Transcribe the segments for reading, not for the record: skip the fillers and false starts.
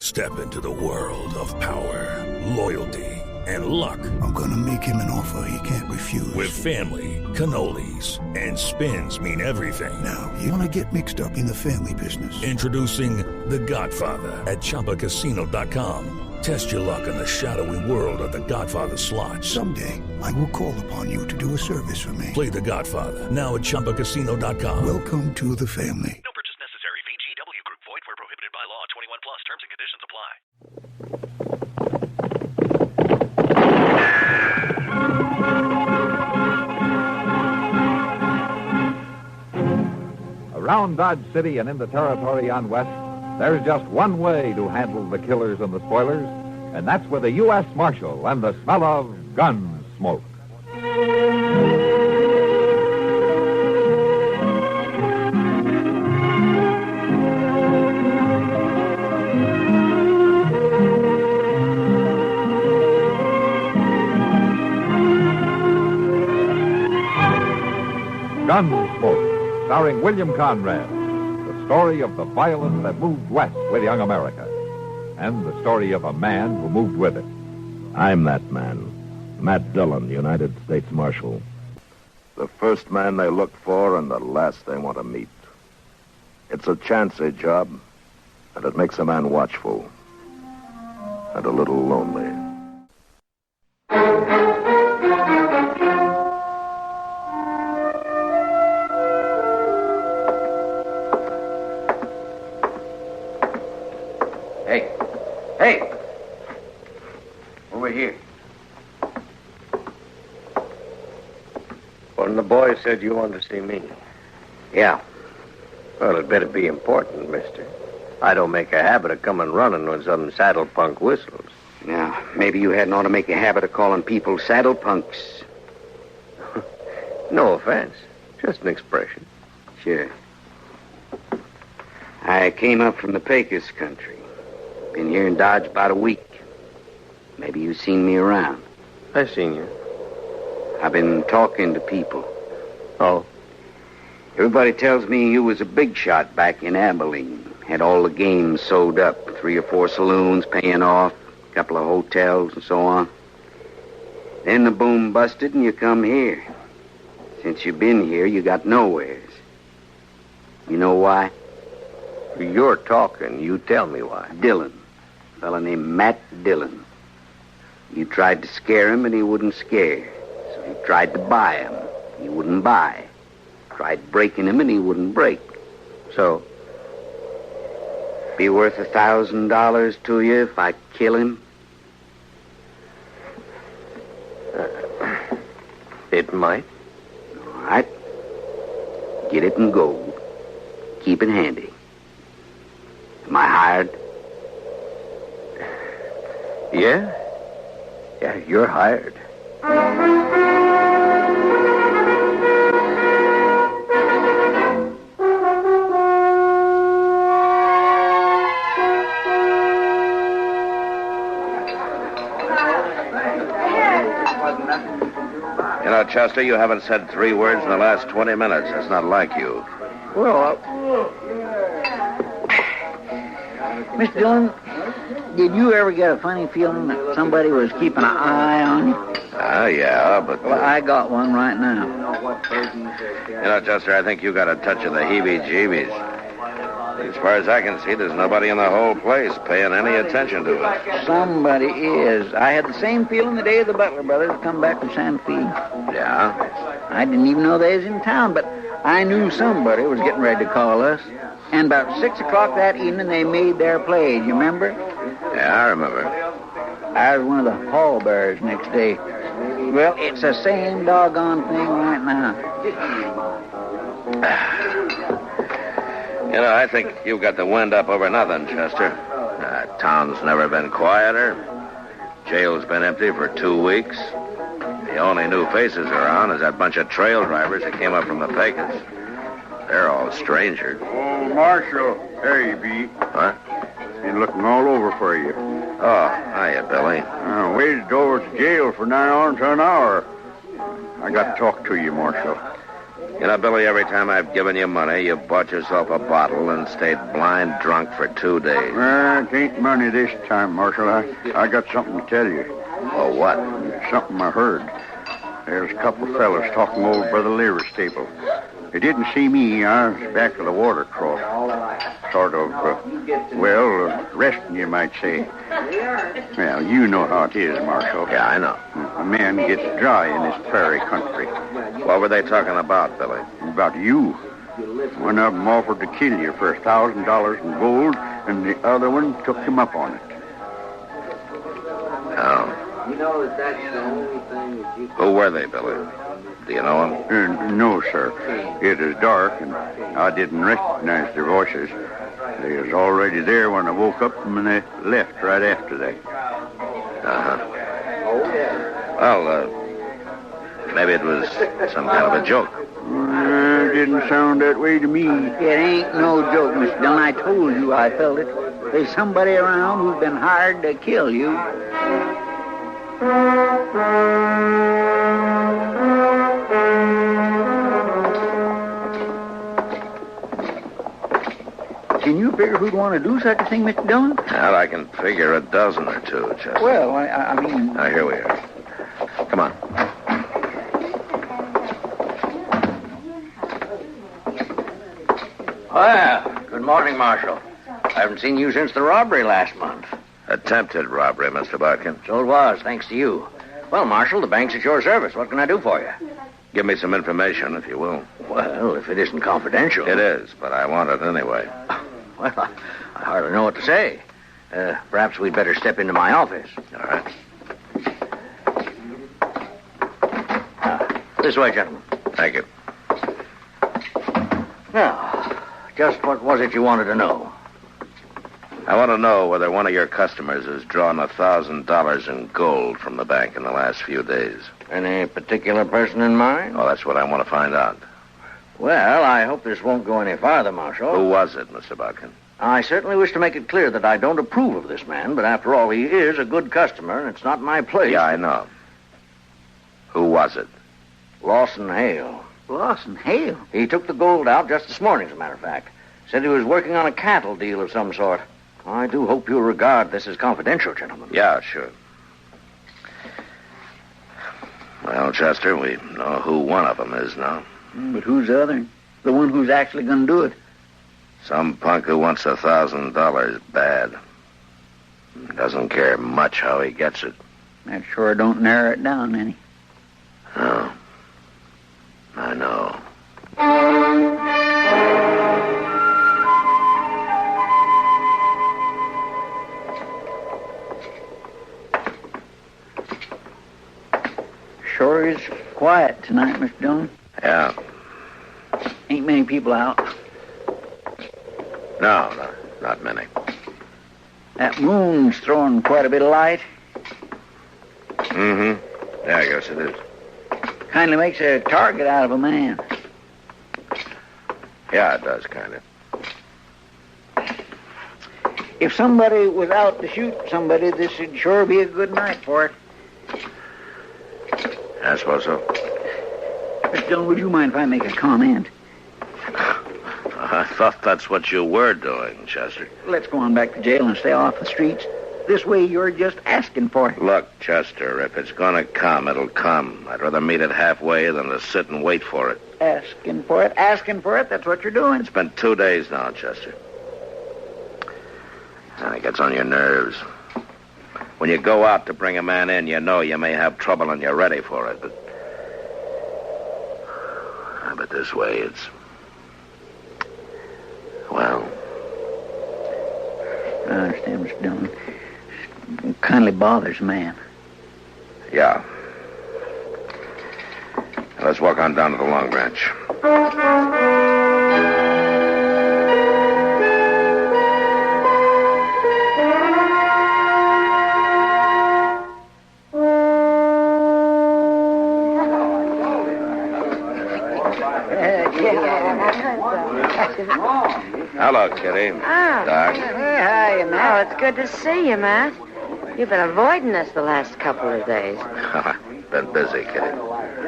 Step into the world of power, loyalty, and luck. I'm gonna make him an offer he can't refuse. With family, cannolis, and spins mean everything. Now, you wanna get mixed up in the family business. Introducing The Godfather at ChumbaCasino.com. Test your luck in the shadowy world of The Godfather slot. Someday, I will call upon you to do a service for me. Play The Godfather now at ChumbaCasino.com. Welcome to the family. No purchase necessary. VGW Group. Void where prohibited by law. 21 plus. Terms and conditions apply. Around Dodge City and in the territory on West, there's just one way to handle the killers and the spoilers, and that's with a U.S. Marshal and the smell of Gunsmoke. Gunsmoke, starring William Conrad. The story of the violence that moved west with young America. And the story of a man who moved with it. I'm that man. Matt Dillon, United States Marshal. The first man they look for and the last they want to meet. It's a chancy job, and it makes a man watchful. And a little lonely. Hey! Over here. One of the boys said you wanted to see me. Yeah. Well, it better be important, mister. I don't make a habit of coming running when some saddle punk whistles. Now, maybe you hadn't ought to make a habit of calling people saddle punks. No offense. Just an expression. Sure. I came up from the Pecos country. Been here in Dodge about a week. Maybe you've seen me around. I seen you. I've been talking to people. Oh? Everybody tells me you was a big shot back in Abilene. Had all the games sewed up. 3 or 4 saloons paying off. A couple of hotels and so on. Then the boom busted and you come here. Since you've been here, you got nowheres. You know why? You're talking. You tell me why. Dillon. A fella named Matt Dillon. You tried to scare him and he wouldn't scare. So you tried to buy him. He wouldn't buy. Tried breaking him and he wouldn't break. So? Be worth $1,000 to you if I kill him? It might. All right. Get it in gold. Keep it handy. Am I hired? Yeah? Yeah, you're hired. You know, Chester, you haven't said 3 words in the last 20 minutes. That's not like you. Well, Mr. Dillon, did you ever get a funny feeling that somebody was keeping an eye on you? Yeah, but... Well, I got one right now. You know, Chester, I think you got a touch of the heebie-jeebies. As far as I can see, there's nobody in the whole place paying any attention to it. Somebody is. I had the same feeling the day the Butler brothers come back from Santa Fe. Yeah? I didn't even know they was in town, but I knew somebody was getting ready to call us. And about 6 o'clock that evening, they made their play. You remember? Yeah, I remember. I was one of the pallbearers next day. Well, it's the same doggone thing right now. You know, I think you've got the wind up over nothing, Chester. Town's never been quieter. Jail's been empty for 2 weeks. The only new faces around is that bunch of trail drivers that came up from the Pecos. They're all strangers. Oh, Marshal. There you be. What? Been looking all over for you. Oh, hiya, Billy. Waited over to jail for 9 hours to an hour. I got to talk to you, Marshal. You know, Billy, every time I've given you money, you've bought yourself a bottle and stayed blind drunk for 2 days. It ain't money this time, Marshal. I got something to tell you. Oh, what? Something I heard. There's a couple of fellas talking over by the liver stable. They didn't see me. I was back of the water cross. Sort of, resting, you might say. Well, you know how it is, Marshal. Yeah, I know. A man gets dry in this prairie country. What were they talking about, Billy? About you. One of them offered to kill you for $1,000 in gold, and the other one took him up on it. Oh. Who were they, Billy? Do you know them? No, sir. It is dark, and I didn't recognize their voices. They was already there when I woke up, and they left right after that. Uh-huh. Well, maybe it was some kind of a joke. It didn't sound that way to me. It ain't no joke, Mr. Dillon. I told you I felt it. There's somebody around who's been hired to kill you. Can you figure who'd want to do such a thing, Mr. Dillon? Well, I can figure a dozen or two, Chester. Well, I mean... Now, here we are. Come on. Well, good morning, Marshal. I haven't seen you since the robbery last month. Attempted robbery, Mr. Bodkin. So it was, thanks to you. Well, Marshal, the bank's at your service. What can I do for you? Give me some information, if you will. Well, if it isn't confidential. It is, but I want it anyway. Well, I hardly know what to say. Perhaps we'd better step into my office. All right. This way, gentlemen. Thank you. Now, just what was it you wanted to know? I want to know whether one of your customers has drawn $1,000 in gold from the bank in the last few days. Any particular person in mind? Oh, that's what I want to find out. Well, I hope this won't go any farther, Marshal. Who was it, Mr. Bodkin? I certainly wish to make it clear that I don't approve of this man, but after all, he is a good customer, and it's not my place. Yeah, I know. Who was it? Lawson Hale. Lawson Hale? He took the gold out just this morning, as a matter of fact. Said he was working on a cattle deal of some sort. I do hope you'll regard this as confidential, gentlemen. Yeah, sure. Well, Chester, we know who one of them is now. But who's the other? The one who's actually going to do it? Some punk who wants $1,000 bad. Doesn't care much how he gets it. That sure don't narrow it down any. No. I know. Sure is quiet tonight, Mr. Dillon. Yeah. Ain't many people out. No, not many. That moon's throwing quite a bit of light. Mm-hmm. Yeah, I guess it is. Kindly makes a target out of a man. Yeah, it does, kind of. If somebody was out to shoot somebody, this would sure be a good night for it. I suppose so. Mr. Dillon, would you mind if I make a comment? I thought that's what you were doing, Chester. Let's go on back to jail and stay off the streets. This way you're just asking for it. Look, Chester, if it's gonna come, it'll come. I'd rather meet it halfway than to sit and wait for it. Asking for it, that's what you're doing. It's been 2 days now, Chester. And it gets on your nerves. When you go out to bring a man in, you know you may have trouble and you're ready for it. But this way, it's... Well... I understand, Mr. Dillon. It kindly bothers a man. Yeah. Let's walk on down to the Long Branch. Hello, Kitty. Oh. Doc. Hey, hiya, Matt. Oh, it's good to see you, Matt. You've been avoiding us the last couple of days. Been busy, Kitty.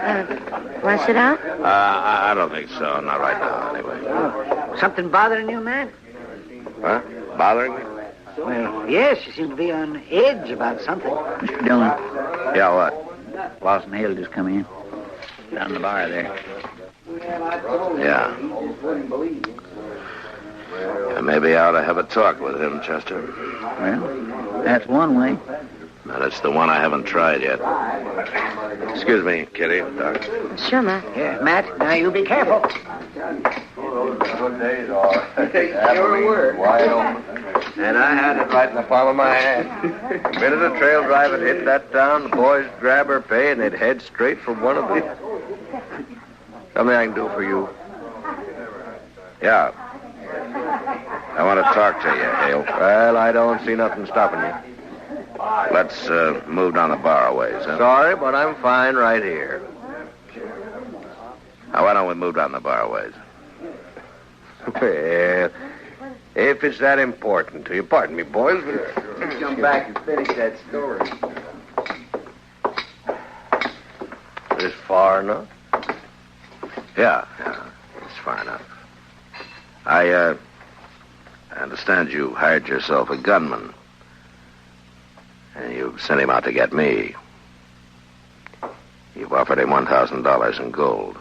Want to sit down? I don't think so. Not right now, anyway. Something bothering you, Matt? Huh? Bothering me? Well, yes, you seem to be on edge about something. Mr. Dillon. Yeah, what? Lawson Hale just come in. Down the bar there. Yeah. Maybe I ought to have a talk with him, Chester. Well, that's one way. But it's the one I haven't tried yet. Excuse me, Kitty. Doc. Sure, Matt. Yeah, Matt, now you be careful. Good days, all right. Your word. Wide open. And I had it right in the palm of my hand. The minute a trail driver hit that town, the boys would grab her pay and they'd head straight for one of these. Something I can do for you. Yeah. I want to talk to you, Hale. Well, I don't see nothing stopping you. Let's move down the bar a ways, huh? Sorry, but I'm fine right here. Now, why don't we move down the bar a ways? Well, if it's that important to you, pardon me, boys, but... Let's come back and finish that story. Is far enough? Yeah, it's far enough. I understand you hired yourself a gunman. And you sent him out to get me. You've offered him $1,000 in gold.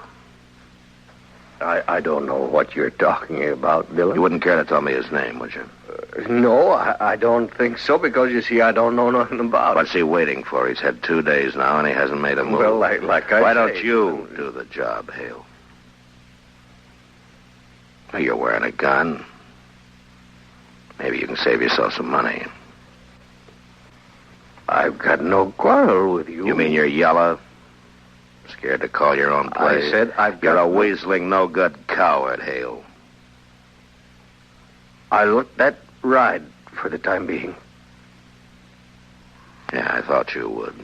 I don't know what you're talking about, Dillon. You wouldn't care to tell me his name, would you? No, I don't think so, because, you see, I don't know nothing about it. What's he waiting for? He's had 2 days now, and he hasn't made a move. Well, like I say... Why don't you do the job, Hale? Well, you're wearing a gun. Maybe you can save yourself some money. I've got no quarrel with you. You mean you're yellow? Scared to call your own play? I said You're a weaseling, no-good coward, Hale. I let that ride for the time being. Yeah, I thought you would.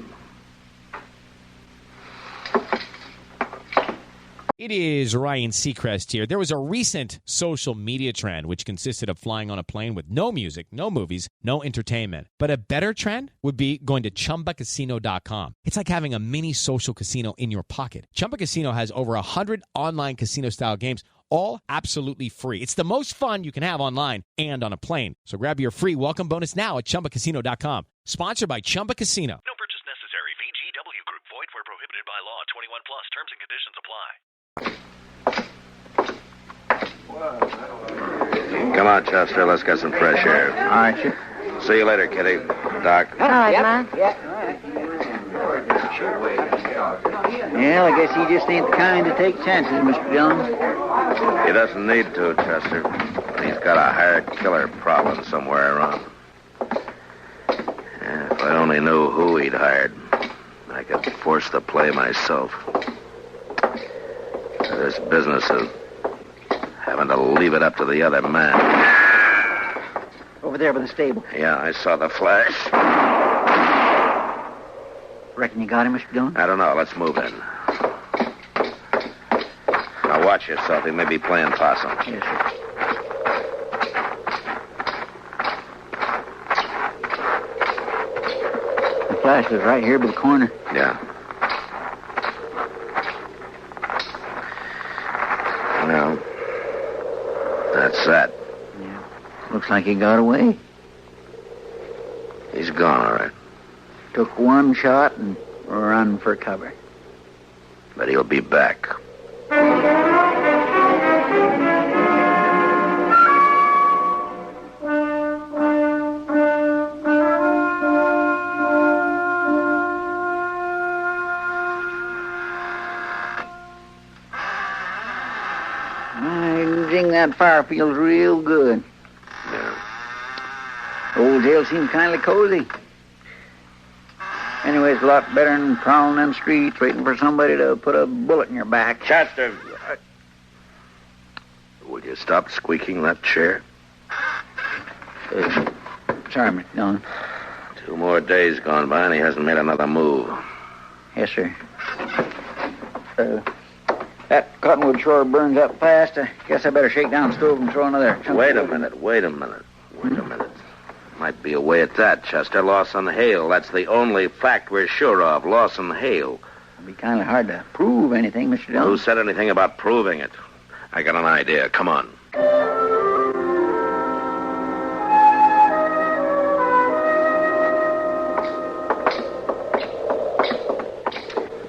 It is Ryan Seacrest here. There was a recent social media trend which consisted of flying on a plane with no music, no movies, no entertainment. But a better trend would be going to ChumbaCasino.com. It's like having a mini social casino in your pocket. Chumba Casino has over 100 online casino-style games, all absolutely free. It's the most fun you can have online and on a plane. So grab your free welcome bonus now at ChumbaCasino.com. Sponsored by Chumba Casino. No purchase necessary. VGW Group. Void where prohibited by law. 21 plus. Terms and conditions apply. Come on, Chester. Let's get some fresh air. All right, sure. See you later, Kitty. Doc. All right, Matt. Well, I guess he just ain't the kind to take chances, Mr. Dillon. He doesn't need to, Chester. He's got a hired killer problem somewhere around. Yeah, if I only knew who he'd hired, I could force the play myself. This business of having to leave it up to the other man. Over there by the stable. Yeah, I saw the flash. Reckon you got him, Mr. Dillon? I don't know. Let's move in. Now watch yourself. He may be playing possum. Yes, sir. The flash was right here by the corner. Yeah. Well, that's that. Yeah. Looks like he got away. He's gone, all right. Took one shot and run for cover. But he'll be back. That fire feels real good. Yeah. Old jail seems kind of cozy. Anyway, it's a lot better than prowling them streets waiting for somebody to put a bullet in your back. Chester! Will you stop squeaking that chair? Sorry, Mr. Dillon. 2 more days gone by and he hasn't made another move. Yes, sir. That cottonwood sure burns up fast. I guess I better shake down the stove and throw another chunk. Wait a minute. Might be a way at that, Chester. Lawson Hale. That's the only fact we're sure of. Lawson Hale. It'd be kind of hard to prove anything, Mr. Dillon. Who said anything about proving it? I got an idea. Come on.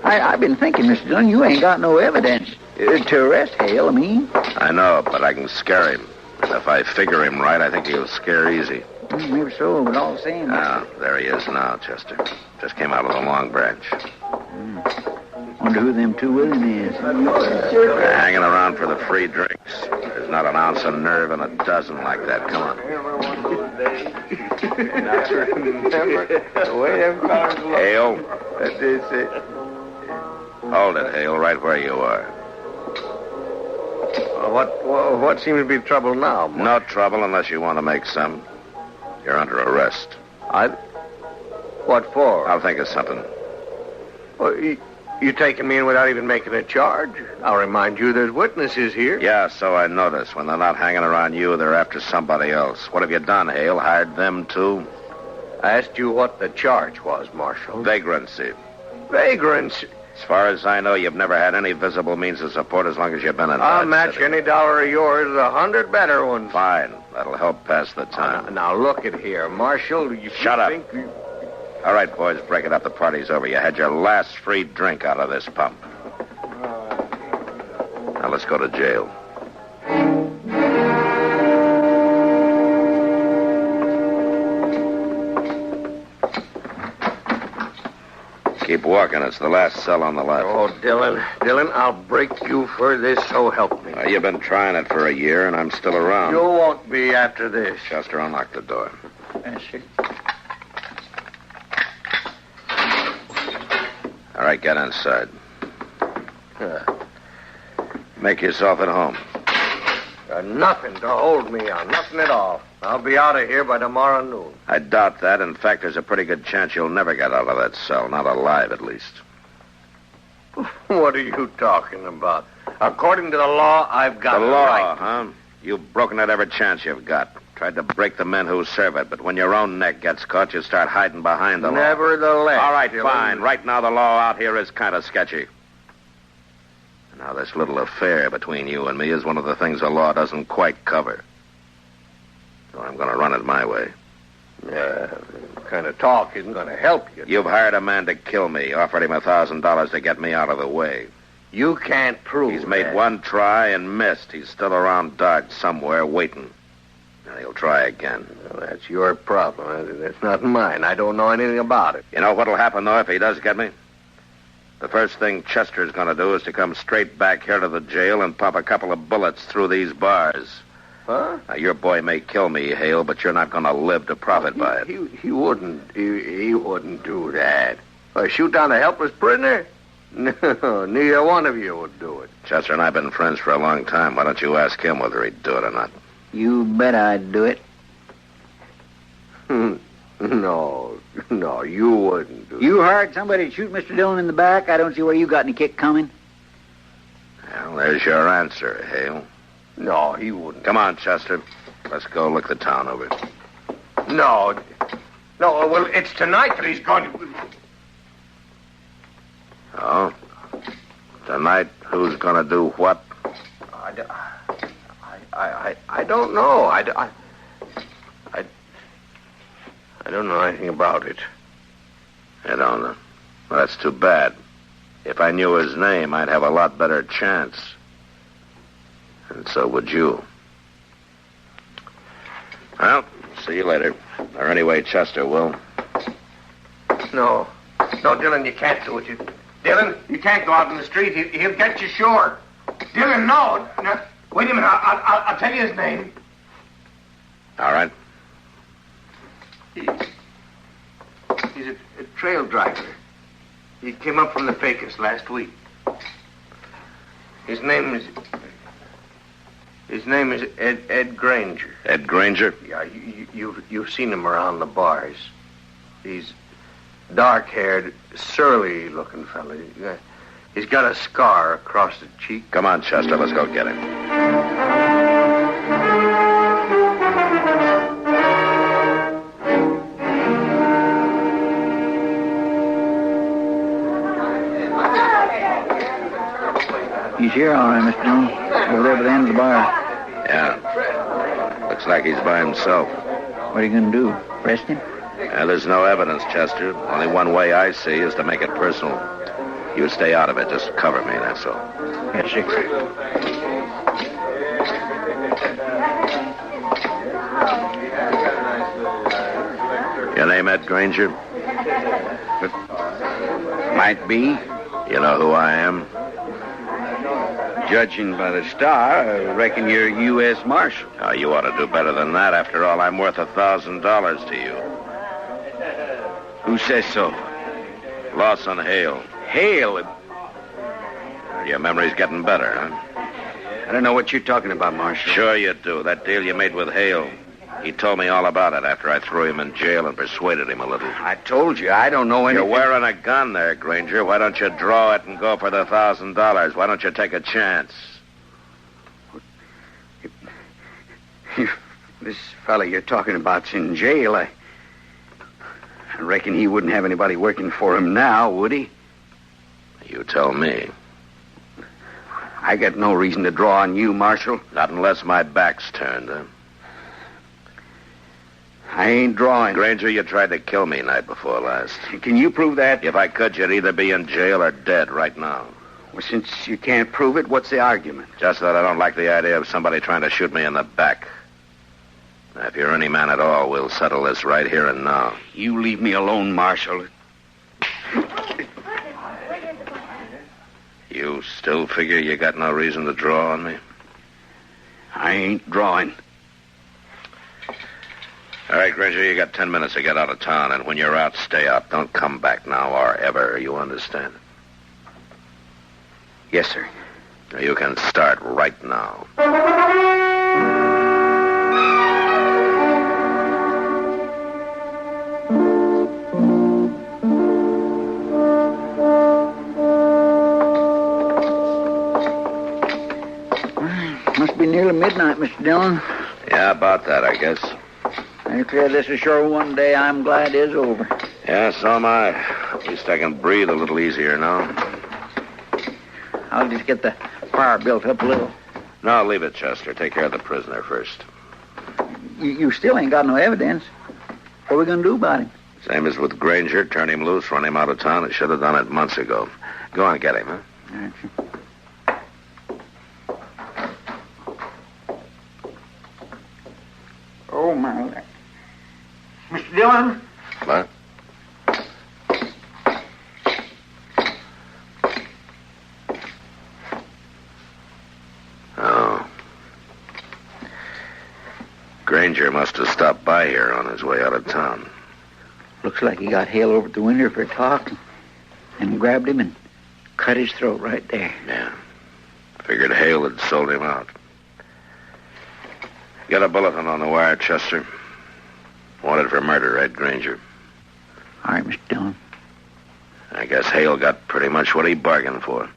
I've been thinking, Mr. Dillon, you ain't got no evidence to arrest Hale, I mean. I know, but I can scare him. And if I figure him right, I think he'll scare easy. Maybe so, but all the same. Ah, there he is now, Chester. Just came out of the Long Branch. Wonder who them two with him is. They're hanging around for the free drinks. There's not an ounce of nerve in a dozen like that. Come on. Hale. Hold it, Hale, right where you are. What seems to be the trouble now? No trouble unless you want to make some. You're under arrest. What for? I'll think of something. Well, you taking me in without even making a charge? I'll remind you there's witnesses here. Yeah, so I notice. When they're not hanging around you, they're after somebody else. What have you done, Hale? Hired them, too? I asked you what the charge was, Marshal. Vagrancy. Vagrancy? As far as I know, you've never had any visible means of support as long as you've been in I'll Dodge match City. any dollar of yours with 100 better ones. Fine. That'll help pass the time. Now, look at here, Marshal. Shut up. All right, boys, break it up. The party's over. You had your last free drink out of this pump. Now let's go to jail. Keep walking. It's the last cell on the left. Oh, Dillon, I'll break you for this, so help me. You've been trying it for a year, and I'm still around. You won't be after this. Chester, unlock the door. Yes, sir. All right, get inside. Make yourself at home. Nothing to hold me on. Nothing at all. I'll be out of here by tomorrow noon. I doubt that. In fact, there's a pretty good chance you'll never get out of that cell. Not alive, at least. What are you talking about? According to the law, I've got The a law, right. huh? You've broken it every chance you've got. Tried to break the men who serve it, but when your own neck gets caught, you start hiding behind the law. Nevertheless. All right, Dillon. fine. Right now, the law out here is kind of sketchy. Now, this little affair between you and me is one of the things the law doesn't quite cover. So I'm going to run it my way. Kind of talk isn't going to help you. You've hired a man to kill me, offered him $1,000 to get me out of the way. You can't prove He's made that. one try and missed. He's still around Dodge somewhere waiting. And he'll try again. Well, that's your problem. That's not mine. I don't know anything about it. You know what'll happen, though, if he does get me? The first thing Chester's going to do is to come straight back here to the jail and pump a couple of bullets through these bars. Huh? Now, your boy may kill me, Hale, but you're not going to live to profit by it. He wouldn't. He wouldn't do that. Shoot down a helpless prisoner? No, neither one of you would do it. Chester and I have been friends for a long time. Why don't you ask him whether he'd do it or not? You bet I'd do it. No, you wouldn't do it. You hired somebody to shoot Mr. Dillon in the back? I don't see where you got any kick coming. Well, there's your answer, Hale. No, he wouldn't. Come on, Chester. Let's go look the town over. No, well, it's tonight that he's going to... Oh? Tonight, who's going to do what? I don't know. I don't know anything about it. You don't know? Well, that's too bad. If I knew his name, I'd have a lot better chance. And so would you. Well, see you later. Or anyway, Chester will. No, Dillon, you can't do it. Dillon, you can't go out in the street. He'll get you sure. Dillon, no. Wait a minute. I'll tell you his name. All right. He's a trail driver. He came up from the Pecos last week. His name is Ed Granger. Ed Granger? Yeah, you've seen him around the bars. He's dark-haired, surly-looking fella. He's got a scar across the cheek. Come on, Chester. Let's go get him. He's here, all right, Mr. Dillon. Over there by the end of the bar. Yeah. Looks like he's by himself. What are you going to do? Arrest him? There's no evidence, Chester. Only one way I see is to make it personal. You stay out of it. Just cover me, that's all. Yes, sir. Your name, Ed Granger? Might be. You know who I am? Judging by the star, I reckon you're U.S. Marshal. Oh, you ought to do better than that. After all, I'm worth $1,000 to you. Who says so? Lawson Hale. Hale? Your memory's getting better, huh? I don't know what you're talking about, Marshal. Sure you do. That deal you made with Hale. He told me all about it after I threw him in jail and persuaded him a little. I told you, I don't know anything. You're wearing a gun there, Granger. Why don't you draw it and go for the $1,000? Why don't you take a chance? If this fella you're talking about's in jail, I reckon he wouldn't have anybody working for him now, would he? You tell me. I got no reason to draw on you, Marshal. Not unless my back's turned, huh? I ain't drawing. Granger, you tried to kill me night before last. Can you prove that? If I could, you'd either be in jail or dead right now. Well, since you can't prove it, what's the argument? Just that I don't like the idea of somebody trying to shoot me in the back. Now, if you're any man at all, we'll settle this right here and now. You leave me alone, Marshal. You still figure you got no reason to draw on me? I ain't drawing. All right, Granger, you got 10 minutes to get out of town, and when you're out, stay out. Don't come back now or ever, you understand? Yes, sir. Now, you can start right now. Must be nearly midnight, Mr. Dillon. Yeah, about that, I guess. I declare this is sure one day I'm glad is over. Yeah, so am I. At least I can breathe a little easier now. I'll just get the fire built up a little. No, leave it, Chester. Take care of the prisoner first. You still ain't got no evidence. What are we going to do about him? Same as with Granger. Turn him loose, run him out of town. I should have done it months ago. Go on, get him, huh? All right, sir. Oh, my. Mr. Dillon? What? Oh. Granger must have stopped by here on his way out of town. Looks like he got Hale over at the window for a talk and grabbed him and cut his throat right there. Yeah. Figured Hale had sold him out. Get a bulletin on the wire, Chester. Wanted for murder, Ed Granger. All right, Mr. Dillon. I guess Hale got pretty much what he bargained for.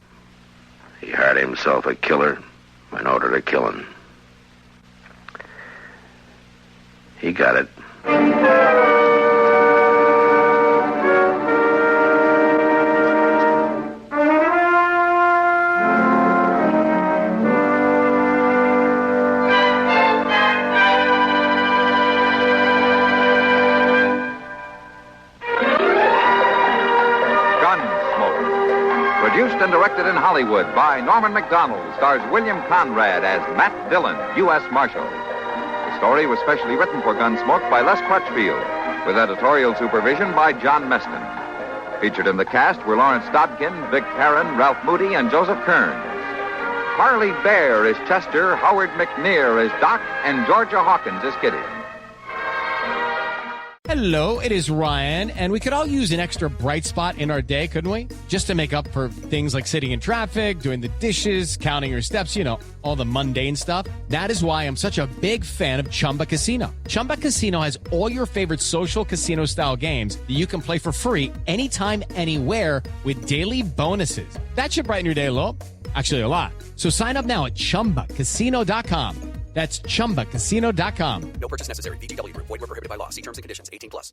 He hired himself a killer in order to kill him. He got it. Produced and directed in Hollywood by Norman Macdonald, stars William Conrad as Matt Dillon, U.S. Marshal. The story was specially written for Gunsmoke by Les Crutchfield, with editorial supervision by John Meston. Featured in the cast were Lawrence Dobkin, Vic Perrin, Ralph Moody, and Joseph Kearns. Harley Bear is Chester, Howard McNear is Doc, and Georgia Hawkins is Kitty. Hello, it is Ryan, and we could all use an extra bright spot in our day, couldn't we? Just to make up for things like sitting in traffic, doing the dishes, counting your steps, you know, all the mundane stuff. That is why I'm such a big fan of Chumba Casino. Chumba Casino has all your favorite social casino-style games that you can play for free anytime, anywhere with daily bonuses. That should brighten your day a little. Actually, a lot. So sign up now at ChumbaCasino.com. That's ChumbaCasino.com. No purchase necessary. VGW Group. Void where prohibited by law. See terms and conditions. 18+.